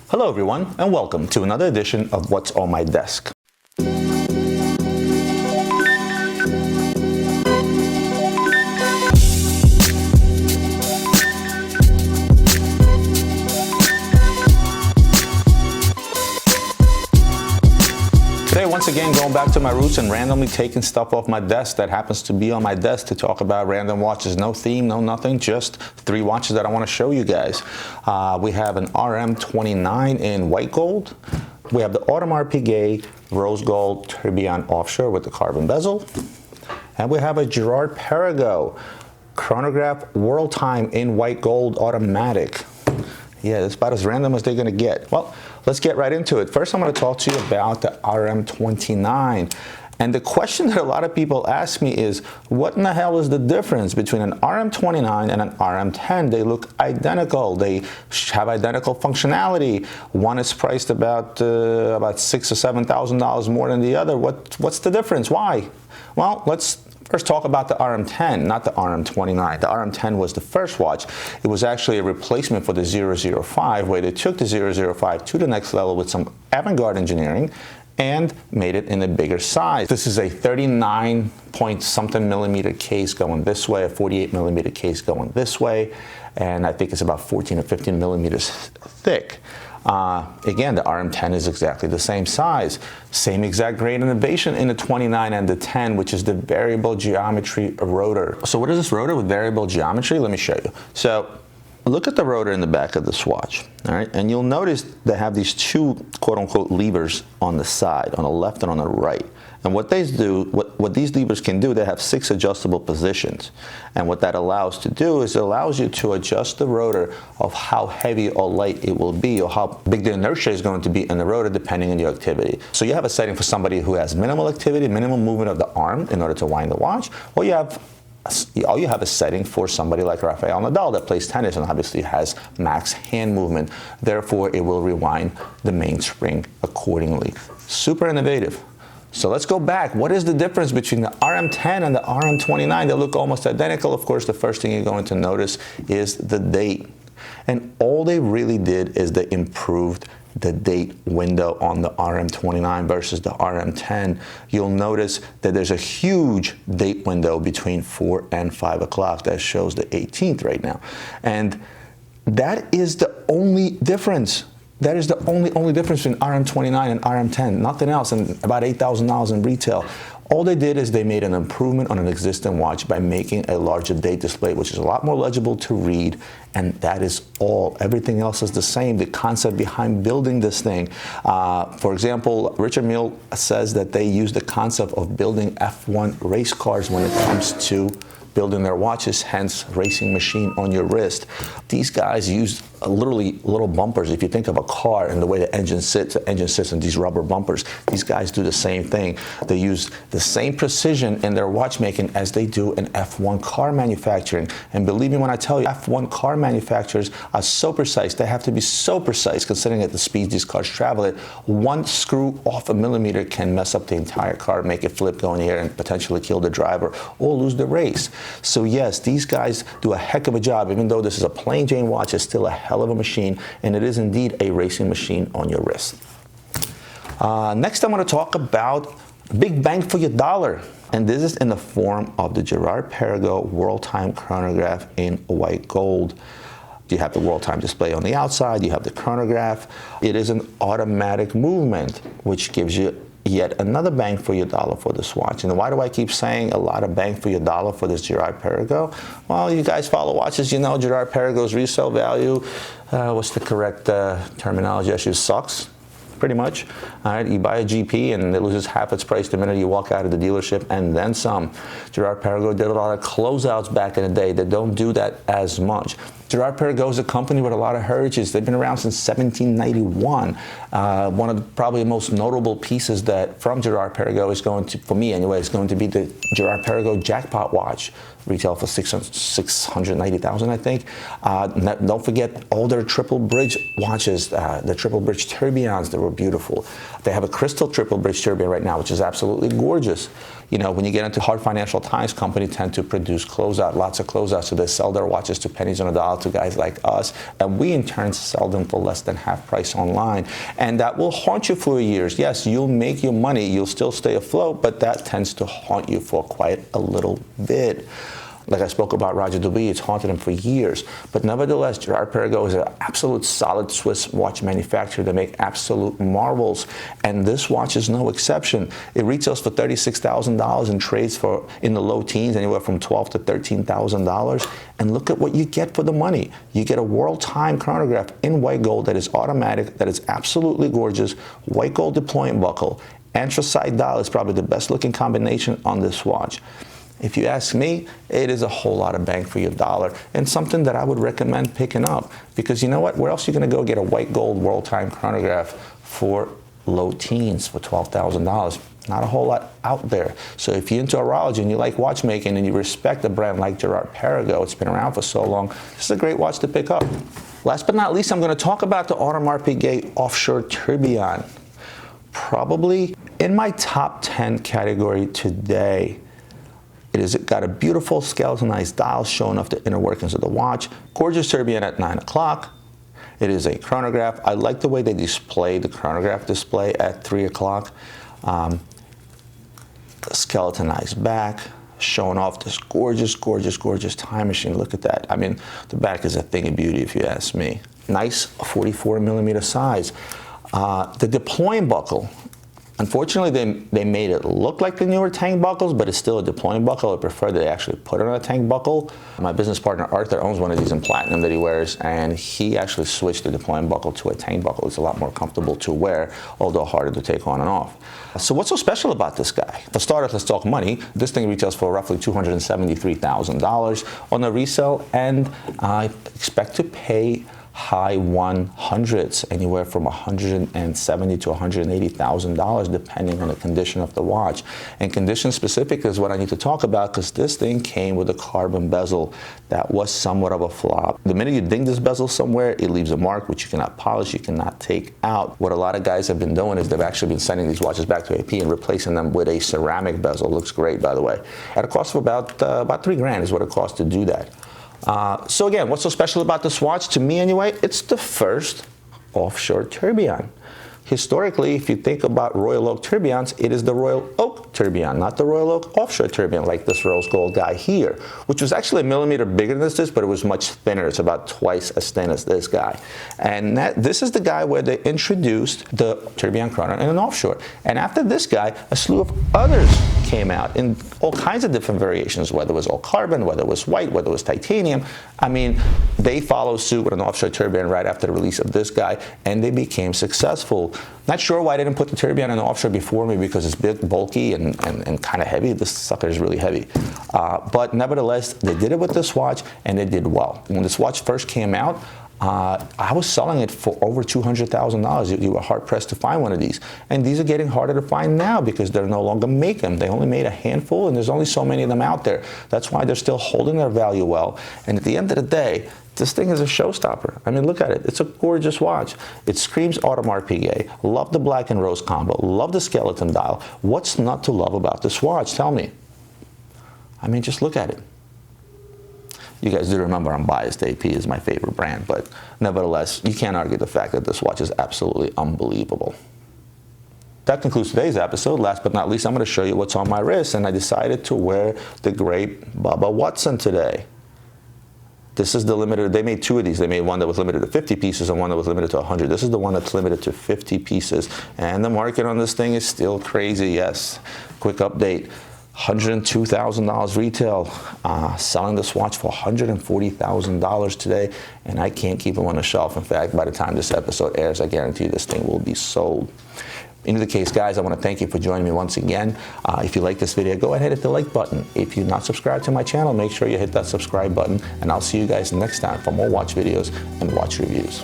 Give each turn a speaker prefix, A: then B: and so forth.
A: Hello everyone, and welcome to another edition of What's on My Desk. Today, once again, going back to my roots and randomly taking stuff off my desk that happens to be on my desk to talk about random watches. No theme, no nothing, just 3 watches that I want to show you guys. We have an RM29 in white gold. We have the Audemars Piguet rose gold tourbillon offshore with the carbon bezel. And we have a Girard Perregaux chronograph world time in white gold automatic. Yeah, it's about as random as they're going to get. Well, let's get right into it. First, I'm going to talk to you about the RM29. And the question that a lot of people ask me is, what in the hell is the difference between an RM29 and an RM10? They look identical. They have identical functionality. One is priced about $6,000 or $7,000 more than the other. What's the difference? Why? Well, let's first talk about the RM10, not the RM29. The RM10 was the first watch. It was actually a replacement for the 005, where they took the 005 to the next level with some avant-garde engineering and made it in a bigger size. This is a 39 point something millimeter case going this way, a 48 millimeter case going this way, and I think it's about 14 or 15 millimeters thick. Again, the RM10 is exactly the same size. Same exact grade innovation in the 29 and the 10, which is the variable geometry rotor. So what is this rotor with variable geometry? Let me show you. So look at the rotor in the back of this watch, all right? And you'll notice they have these 2 quote-unquote levers on the side, on the left and on the right. And what these do, what these levers can do, they have 6 adjustable positions. And what that allows to do is it allows you to adjust the rotor of how heavy or light it will be, or how big the inertia is going to be in the rotor depending on your activity. So you have a setting for somebody who has minimal activity, minimal movement of the arm in order to wind the watch, or you have a setting for somebody like Rafael Nadal that plays tennis and obviously has max hand movement. Therefore, it will rewind the mainspring accordingly. Super innovative. So let's go back. What is the difference between the RM10 and the RM29? They look almost identical. Of course, the first thing you're going to notice is the date. And all they really did is they improved the date window on the RM29 versus the RM10. You'll notice that there's a huge date window between 4 and 5 o'clock that shows the 18th right now. And that is the only difference. That is the only difference between RM29 and RM10, nothing else, and about $8,000 in retail. All they did is they made an improvement on an existing watch by making a larger date display, which is a lot more legible to read, and that is all. Everything else is the same. The concept behind building this thing. For example, Richard Mille says that they use the concept of building F1 race cars when it comes to building their watches, hence racing machine on your wrist. These guys use literally little bumpers. If you think of a car and the way the engine sits in these rubber bumpers. These guys do the same thing. They use the same precision in their watchmaking as they do in F1 car manufacturing. And believe me when I tell you, F1 car manufacturers are so precise. They have to be so precise considering at the speeds these cars travel at. One screw off a millimeter can mess up the entire car, make it flip, go in the air, and potentially kill the driver or lose the race. So yes, these guys do a heck of a job. Even though this is a plain Jane watch, it's still a hell of a machine, and it is indeed a racing machine on your wrist. Next, I'm going to talk about big bang for your dollar, and this is in the form of the Girard Perregaux World Time Chronograph in white gold. You have the World Time display on the outside, you have the chronograph. It is an automatic movement, which gives you yet another bang for your dollar for this watch. And why do I keep saying a lot of bang for your dollar for this Girard Perregaux? Well, you guys follow watches, you know Girard Perregaux's resale value, what's the correct terminology? Actually, sucks, pretty much. All right, you buy a GP and it loses half its price the minute you walk out of the dealership, and then some. Girard Perregaux did a lot of closeouts back in the day. They don't do that as much. Girard Perregaux is a company with a lot of heritage. They've been around since 1791. One of probably the most notable pieces that from Girard Perregaux is going to, for me anyway, is going to be the Girard Perregaux jackpot watch. Retail for $690,000, I think. Don't forget all their triple bridge watches, the triple bridge tourbillons that were beautiful. They have a crystal triple bridge tourbillon right now, which is absolutely gorgeous. You know, when you get into hard financial times, companies tend to produce closeout, lots of closeouts, so they sell their watches to pennies on a dollar to guys like us, and we in turn sell them for less than half price online. And that will haunt you for years. Yes, you'll make your money, you'll still stay afloat, but that tends to haunt you for quite a little bit. Like I spoke about Roger Dubuis, it's haunted him for years. But nevertheless, Girard Perregaux is an absolute solid Swiss watch manufacturer. They make absolute marvels. And this watch is no exception. It retails for $36,000 and trades for in the low teens, anywhere from $12,000 to $13,000. And look at what you get for the money. You get a world time chronograph in white gold that is automatic, that is absolutely gorgeous, white gold deployment buckle. Anthracite dial is probably the best looking combination on this watch. If you ask me, it is a whole lot of bang for your dollar and something that I would recommend picking up, because you know what? Where else are you going to go get a white gold world time chronograph for low teens for $12,000? Not a whole lot out there. So if you're into horology and you like watchmaking and you respect a brand like Girard Perregaux, it's been around for so long, this is a great watch to pick up. Last but not least, I'm going to talk about the Audemars Piguet Offshore Tourbillon. Probably in my top 10 category today. It's got a beautiful skeletonized dial showing off the inner workings of the watch. Gorgeous tourbillon at 9 o'clock. It is a chronograph. I like the way they display the chronograph display at 3 o'clock. Skeletonized back, showing off this gorgeous, gorgeous, gorgeous time machine. Look at that. I mean, the back is a thing of beauty if you ask me. Nice 44 millimeter size. The deploying buckle. Unfortunately, they made it look like the newer tank buckles, but it's still a deploying buckle. I prefer that they actually put it on a tank buckle. My business partner, Arthur, owns one of these in platinum that he wears, and he actually switched the deploying buckle to a tank buckle. It's a lot more comfortable to wear, although harder to take on and off. So what's so special about this guy? For starters, let's talk money. This thing retails for roughly $273,000 on the resale, and I expect to pay high 100s, anywhere from $170,000 to $180,000, depending on the condition of the watch. And condition specific is what I need to talk about, because this thing came with a carbon bezel that was somewhat of a flop. The minute you ding this bezel somewhere, it leaves a mark which you cannot polish, you cannot take out. What a lot of guys have been doing is they've actually been sending these watches back to AP and replacing them with a ceramic bezel. Looks great, by the way. At a cost of about $3,000 is what it costs to do that. So again, what's so special about this watch? To me anyway, it's the first offshore tourbillon. Historically, if you think about Royal Oak tourbillons, it is the Royal Oak tourbillon, not the Royal Oak offshore tourbillon like this rose gold guy here, which was actually a millimeter bigger than this, but it was much thinner. It's about twice as thin as this guy. And this is the guy where they introduced the tourbillon chrono in an offshore. And after this guy, a slew of others came out in all kinds of different variations, whether it was all carbon, whether it was white, whether it was titanium. I mean, they followed suit with an offshore tourbillon right after the release of this guy, and they became successful. Not sure why I didn't put the tourbillon in the offshore before me, because it's big, bulky, and kind of heavy. This sucker is really heavy. But nevertheless, they did it with this watch, and they did well. When this watch first came out, I was selling it for over $200,000. You were hard-pressed to find one of these. And these are getting harder to find now because they're no longer making them. They only made a handful, and there's only so many of them out there. That's why they're still holding their value well. And at the end of the day, this thing is a showstopper. I mean, look at it. It's a gorgeous watch. It screams Audemars Piguet. Love the black and rose combo. Love the skeleton dial. What's not to love about this watch? Tell me. I mean, just look at it. You guys do remember I'm biased. AP is my favorite brand, but nevertheless, you can't argue the fact that this watch is absolutely unbelievable. That concludes today's episode. Last but not least, I'm going to show you what's on my wrist, and I decided to wear the great Bubba Watson today. This is the limited, they made two of these. They made one that was limited to 50 pieces and one that was limited to 100. This is the one that's limited to 50 pieces. And the market on this thing is still crazy, yes. Quick update, $102,000 retail. Selling this watch for $140,000 today, and I can't keep them on the shelf. In fact, by the time this episode airs, I guarantee you this thing will be sold. In either case, guys, I want to thank you for joining me once again. If you like this video, go ahead and hit the like button. If you're not subscribed to my channel, make sure you hit that subscribe button, and I'll see you guys next time for more watch videos and watch reviews.